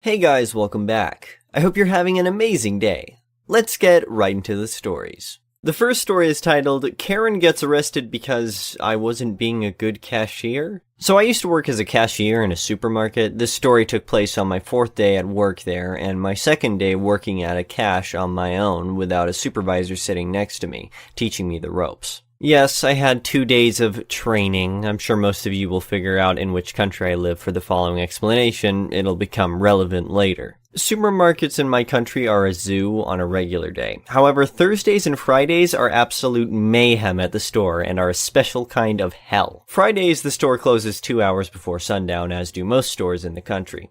Hey guys, welcome back. I hope you're having an amazing day. Let's get right into the stories. The first story is titled, Karen Gets Arrested Because I Wasn't Being a Good Cashier. So I used to work as a cashier in a supermarket. This story took place on my 4th day at work there, and my 2nd day working at a cash on my own without a supervisor sitting next to me, teaching me the ropes. Yes, I had 2 days of training. I'm sure most of you will figure out in which country I live for the following explanation. It'll become relevant later. Supermarkets in my country are a zoo on a regular day. However, Thursdays and Fridays are absolute mayhem at the store and are a special kind of hell. Fridays, the store closes 2 hours before sundown, as do most stores in the country.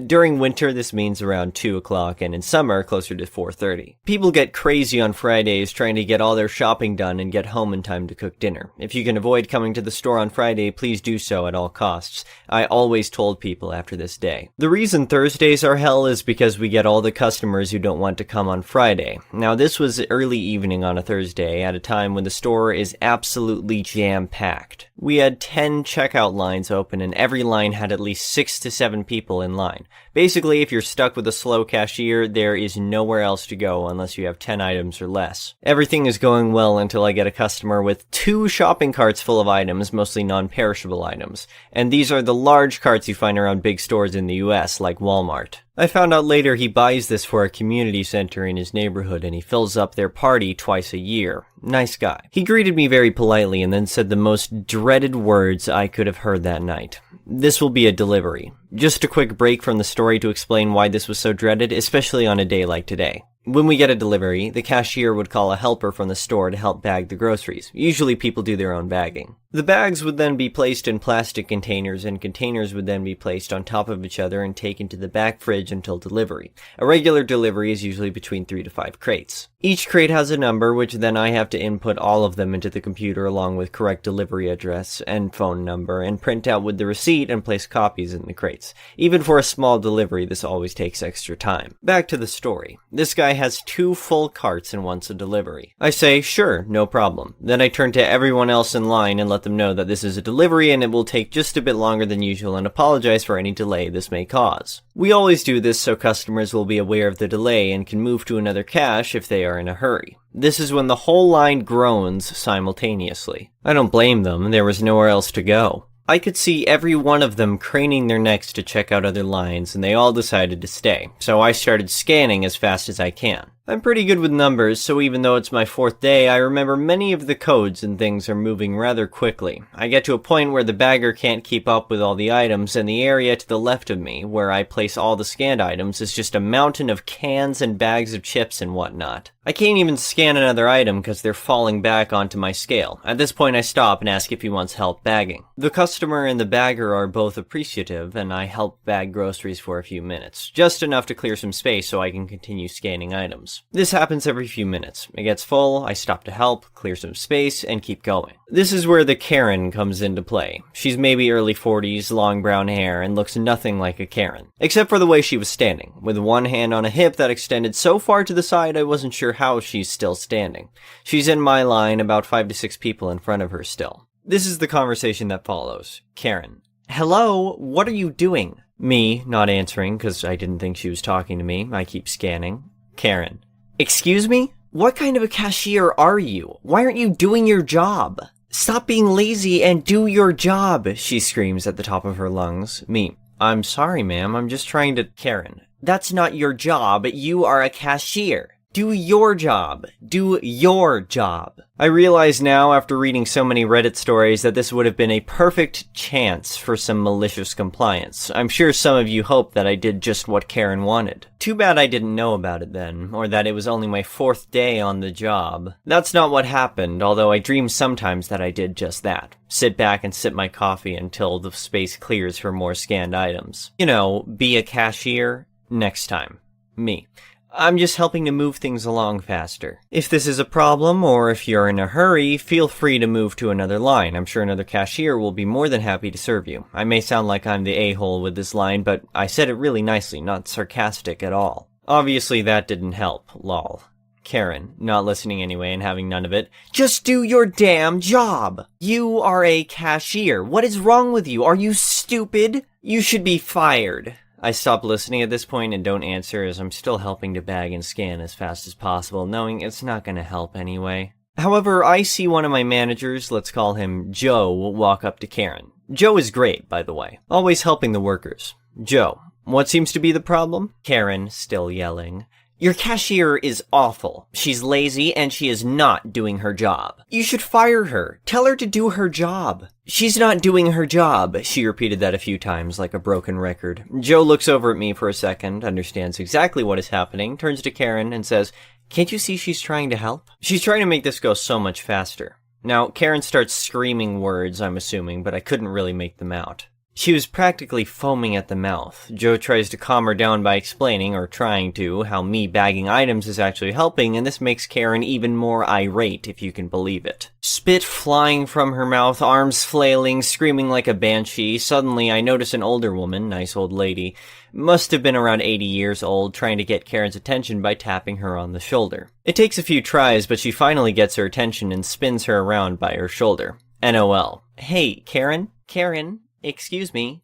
During winter, this means around 2 o'clock, and in summer, closer to 4:30. People get crazy on Fridays trying to get all their shopping done and get home in time to cook dinner. If you can avoid coming to the store on Friday, please do so at all costs. I always told people after this day. The reason Thursdays are hell is because we get all the customers who don't want to come on Friday. Now, this was early evening on a Thursday at a time when the store is absolutely jam-packed. We had 10 checkout lines open, and every line had at least 6 to 7 people in line. Basically, if you're stuck with a slow cashier, there is nowhere else to go unless you have 10 items or less. Everything is going well until I get a customer with 2 shopping carts full of items, mostly non-perishable items. And these are the large carts you find around big stores in the US, like Walmart. I found out later he buys this for a community center in his neighborhood, and he fills up their party twice a year. Nice guy. He greeted me very politely and then said the most dreaded words I could have heard that night. This will be a delivery. Just a quick break from the story to explain why this was so dreaded, especially on a day like today. When we get a delivery, the cashier would call a helper from the store to help bag the groceries. Usually people do their own bagging. The bags would then be placed in plastic containers, and containers would then be placed on top of each other and taken to the back fridge until delivery. A regular delivery is usually between 3 to 5 crates. Each crate has a number, which then I have to input all of them into the computer along with correct delivery address and phone number, and print out with the receipt and place copies in the crates. Even for a small delivery, this always takes extra time. Back to the story. This guy has 2 full carts and wants a delivery. I say, sure, no problem. Then I turn to everyone else in line and let them know that this is a delivery and it will take just a bit longer than usual, and apologize for any delay this may cause. We always do this so customers will be aware of the delay and can move to another cash if they are in a hurry. This is when the whole line groans simultaneously. I don't blame them, there was nowhere else to go. I could see every one of them craning their necks to check out other lines, and they all decided to stay, so I started scanning as fast as I can. I'm pretty good with numbers, so even though it's my 4th day, I remember many of the codes and things are moving rather quickly. I get to a point where the bagger can't keep up with all the items, and the area to the left of me, where I place all the scanned items, is just a mountain of cans and bags of chips and whatnot. I can't even scan another item because they're falling back onto my scale. At this point I stop and ask if he wants help bagging. The customer and the bagger are both appreciative, and I help bag groceries for a few minutes. Just enough to clear some space so I can continue scanning items. This happens every few minutes. It gets full, I stop to help, clear some space, and keep going. This is where the Karen comes into play. She's maybe early 40s, long brown hair, and looks nothing like a Karen. Except for the way she was standing, with one hand on a hip that extended so far to the side I wasn't sure how she's still standing. She's in my line, about 5 to 6 people in front of her still. This is the conversation that follows. Karen: hello, what are you doing? Me, not answering, because I didn't think she was talking to me. I keep scanning. Karen: excuse me? What kind of a cashier are you? Why aren't you doing your job? Stop being lazy and do your job, she screams at the top of her lungs. Me: I'm sorry, ma'am, I'm just trying to... Karen: that's not your job, you are a cashier. Do your job. Do your job. I realize now, after reading so many Reddit stories, that this would have been a perfect chance for some malicious compliance. I'm sure some of you hope that I did just what Karen wanted. Too bad I didn't know about it then, or that it was only my 4th day on the job. That's not what happened, although I dream sometimes that I did just that. Sit back and sip my coffee until the space clears for more scanned items. You know, be a cashier next time. Me: I'm just helping to move things along faster. If this is a problem, or if you're in a hurry, feel free to move to another line. I'm sure another cashier will be more than happy to serve you. I may sound like I'm the a-hole with this line, but I said it really nicely, not sarcastic at all. Obviously that didn't help, lol. Karen, not listening anyway and having none of it: just do your damn job! You are a cashier. What is wrong with you? Are you stupid? You should be fired. I stop listening at this point and don't answer as I'm still helping to bag and scan as fast as possible, knowing it's not going to help anyway. However, I see one of my managers, let's call him Joe, walk up to Karen. Joe is great, by the way, always helping the workers. Joe, what seems to be the problem? Karen, still yelling. Your cashier is awful. She's lazy and she is not doing her job. You should fire her. Tell her to do her job. She's not doing her job. She repeated that a few times like a broken record. Joe looks over at me for a second, understands exactly what is happening, turns to Karen and says, "Can't you see she's trying to help?" She's trying to make this go so much faster. Now, Karen starts screaming words, I'm assuming, but I couldn't really make them out. She was practically foaming at the mouth. Joe tries to calm her down by explaining, or trying to, how me bagging items is actually helping, and this makes Karen even more irate, if you can believe it. Spit flying from her mouth, arms flailing, screaming like a banshee. Suddenly, I notice an older woman, nice old lady, must have been around 80 years old, trying to get Karen's attention by tapping her on the shoulder. It takes a few tries, but she finally gets her attention and spins her around by her shoulder. NOL. Hey, Karen? Karen? Excuse me?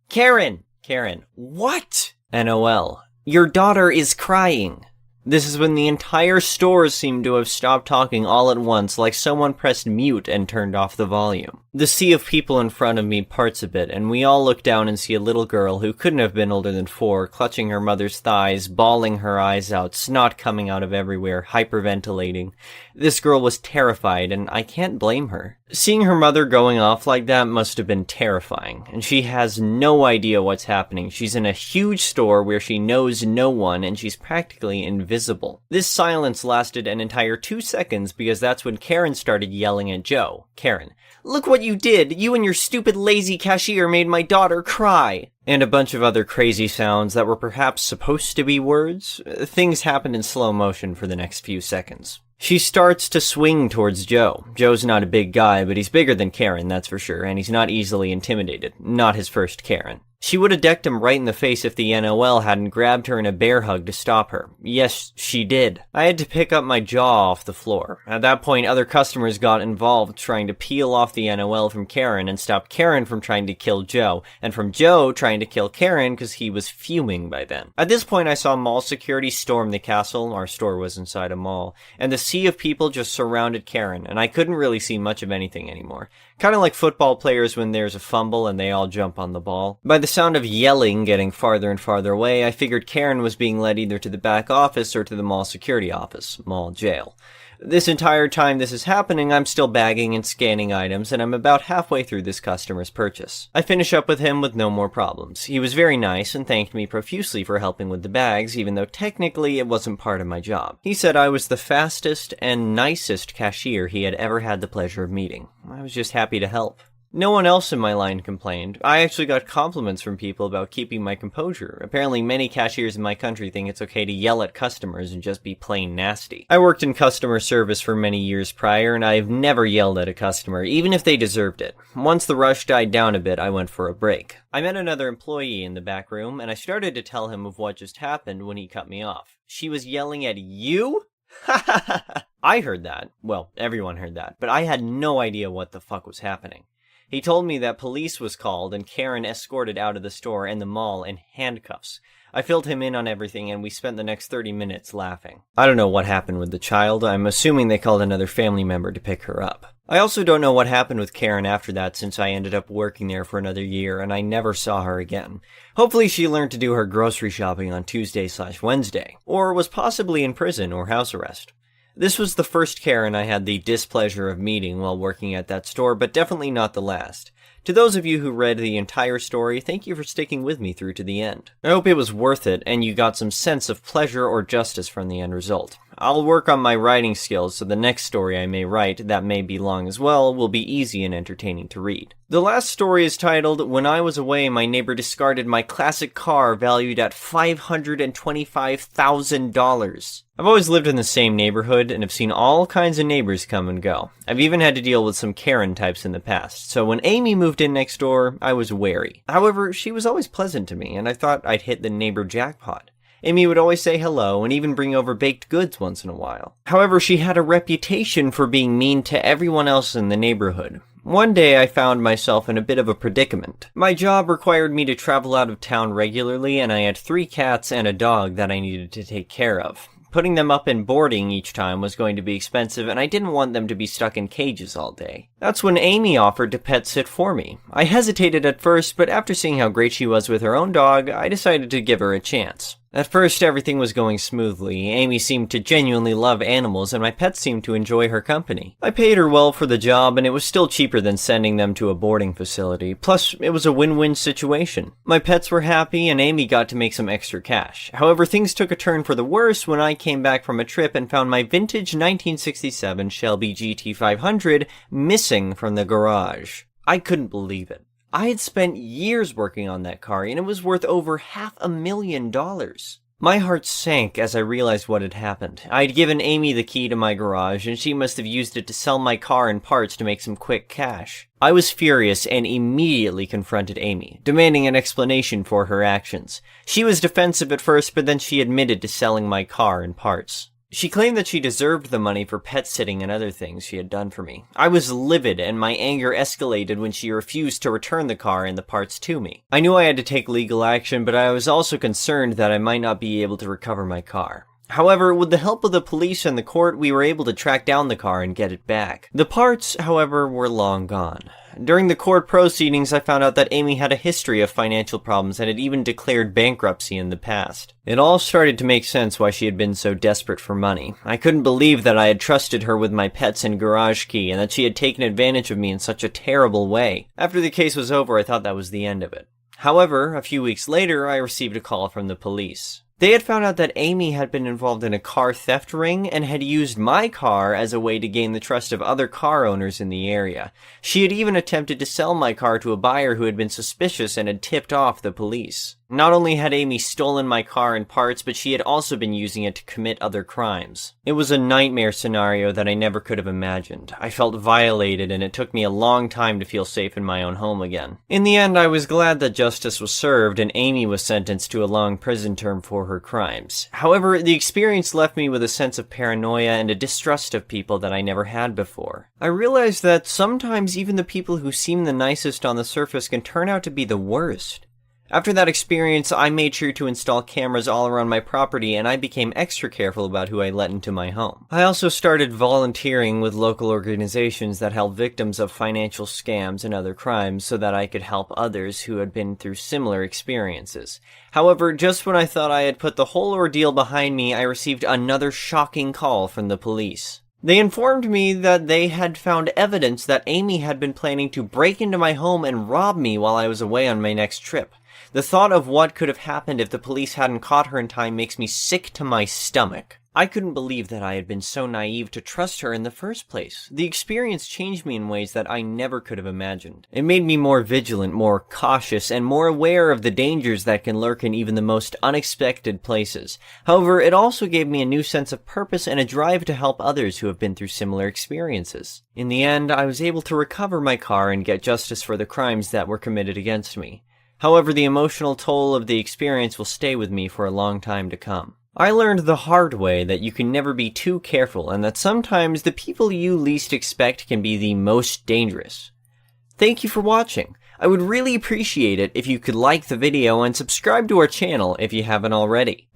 Karen! Karen. What? NOL. Your daughter is crying. This is when the entire store seemed to have stopped talking all at once, like someone pressed mute and turned off the volume. The sea of people in front of me parts a bit, and we all look down and see a little girl who couldn't have been older than 4, clutching her mother's thighs, bawling her eyes out, snot coming out of everywhere, hyperventilating. This girl was terrified, and I can't blame her. Seeing her mother going off like that must have been terrifying, and she has no idea what's happening. She's in a huge store where she knows no one, and she's practically invisible. This silence lasted an entire 2 seconds because that's when Karen started yelling at Joe. Karen. Look what you did! You and your stupid lazy cashier made my daughter cry! And a bunch of other crazy sounds that were perhaps supposed to be words. Things happened in slow motion for the next few seconds. She starts to swing towards Joe. Joe's not a big guy, but he's bigger than Karen, that's for sure, and he's not easily intimidated. Not his first Karen. She would have decked him right in the face if the NOL hadn't grabbed her in a bear hug to stop her. Yes, she did. I had to pick up my jaw off the floor. At that point, other customers got involved, trying to peel off the NOL from Karen and stop Karen from trying to kill Joe, and from Joe trying to kill Karen because he was fuming by then. At this point, I saw mall security storm the castle. Our store was inside a mall, and the sea of people just surrounded Karen, and I couldn't really see much of anything anymore. Kind of like football players when there's a fumble and they all jump on the ball. By the sound of yelling getting farther and farther away, I figured Karen was being led either to the back office or to the mall security office, mall jail. This entire time this is happening, I'm still bagging and scanning items, and I'm about halfway through this customer's purchase. I finish up with him with no more problems. He was very nice and thanked me profusely for helping with the bags, even though technically it wasn't part of my job. He said I was the fastest and nicest cashier he had ever had the pleasure of meeting. I was just happy to help. No one else in my line complained. I actually got compliments from people about keeping my composure. Apparently many cashiers in my country think it's okay to yell at customers and just be plain nasty. I worked in customer service for many years prior, and I've never yelled at a customer, even if they deserved it. Once the rush died down a bit, I went for a break. I met another employee in the back room, and I started to tell him of what just happened when he cut me off. She was yelling at you? Ha ha ha! I heard that. Well, everyone heard that, but I had no idea what the fuck was happening. He told me that police was called and Karen escorted out of the store and the mall in handcuffs. I filled him in on everything and we spent the next 30 minutes laughing. I don't know what happened with the child. I'm assuming they called another family member to pick her up. I also don't know what happened with Karen after that since I ended up working there for another year and I never saw her again. Hopefully she learned to do her grocery shopping on Tuesday/Wednesday, or was possibly in prison or house arrest. This was the first Karen I had the displeasure of meeting while working at that store, but definitely not the last. To those of you who read the entire story, thank you for sticking with me through to the end. I hope it was worth it, and you got some sense of pleasure or justice from the end result. I'll work on my writing skills so the next story I may write, that may be long as well, will be easy and entertaining to read. The last story is titled, When I Was Away, My Neighbor Discarded My Classic Car Valued at $525,000. I've always lived in the same neighborhood and have seen all kinds of neighbors come and go. I've even had to deal with some Karen types in the past, so when Amy moved in next door, I was wary. However, she was always pleasant to me, and I thought I'd hit the neighbor jackpot. Amy would always say hello and even bring over baked goods once in a while. However, she had a reputation for being mean to everyone else in the neighborhood. One day I found myself in a bit of a predicament. My job required me to travel out of town regularly, and I had 3 cats and a dog that I needed to take care of. Putting them up in boarding each time was going to be expensive, and I didn't want them to be stuck in cages all day. That's when Amy offered to pet sit for me. I hesitated at first, but after seeing how great she was with her own dog, I decided to give her a chance. At first, everything was going smoothly. Amy seemed to genuinely love animals, and my pets seemed to enjoy her company. I paid her well for the job, and it was still cheaper than sending them to a boarding facility. Plus, it was a win-win situation. My pets were happy, and Amy got to make some extra cash. However, things took a turn for the worse when I came back from a trip and found my vintage 1967 Shelby GT500 missing from the garage. I couldn't believe it. I had spent years working on that car, and it was worth over $500,000. My heart sank as I realized what had happened. I had given Amy the key to my garage, and she must have used it to sell my car and parts to make some quick cash. I was furious and immediately confronted Amy, demanding an explanation for her actions. She was defensive at first, but then she admitted to selling my car and parts. She claimed that she deserved the money for pet sitting and other things she had done for me. I was livid, and my anger escalated when she refused to return the car and the parts to me. I knew I had to take legal action, but I was also concerned that I might not be able to recover my car. However, with the help of the police and the court, we were able to track down the car and get it back. The parts, however, were long gone. During the court proceedings, I found out that Amy had a history of financial problems and had even declared bankruptcy in the past. It all started to make sense why she had been so desperate for money. I couldn't believe that I had trusted her with my pets and garage key, and that she had taken advantage of me in such a terrible way. After the case was over, I thought that was the end of it. However, a few weeks later, I received a call from the police. They had found out that Amy had been involved in a car theft ring and had used my car as a way to gain the trust of other car owners in the area. She had even attempted to sell my car to a buyer who had been suspicious and had tipped off the police. Not only had Amy stolen my car and parts, but she had also been using it to commit other crimes. It was a nightmare scenario that I never could have imagined. I felt violated, and it took me a long time to feel safe in my own home again. In the end, I was glad that justice was served and Amy was sentenced to a long prison term for her crimes. However, the experience left me with a sense of paranoia and a distrust of people that I never had before. I realized that sometimes even the people who seem the nicest on the surface can turn out to be the worst. After that experience, I made sure to install cameras all around my property, and I became extra careful about who I let into my home. I also started volunteering with local organizations that help victims of financial scams and other crimes so that I could help others who had been through similar experiences. However, just when I thought I had put the whole ordeal behind me, I received another shocking call from the police. They informed me that they had found evidence that Amy had been planning to break into my home and rob me while I was away on my next trip. The thought of what could have happened if the police hadn't caught her in time makes me sick to my stomach. I couldn't believe that I had been so naive to trust her in the first place. The experience changed me in ways that I never could have imagined. It made me more vigilant, more cautious, and more aware of the dangers that can lurk in even the most unexpected places. However, it also gave me a new sense of purpose and a drive to help others who have been through similar experiences. In the end, I was able to recover my car and get justice for the crimes that were committed against me. However, the emotional toll of the experience will stay with me for a long time to come. I learned the hard way that you can never be too careful, and that sometimes the people you least expect can be the most dangerous. Thank you for watching. I would really appreciate it if you could like the video and subscribe to our channel if you haven't already.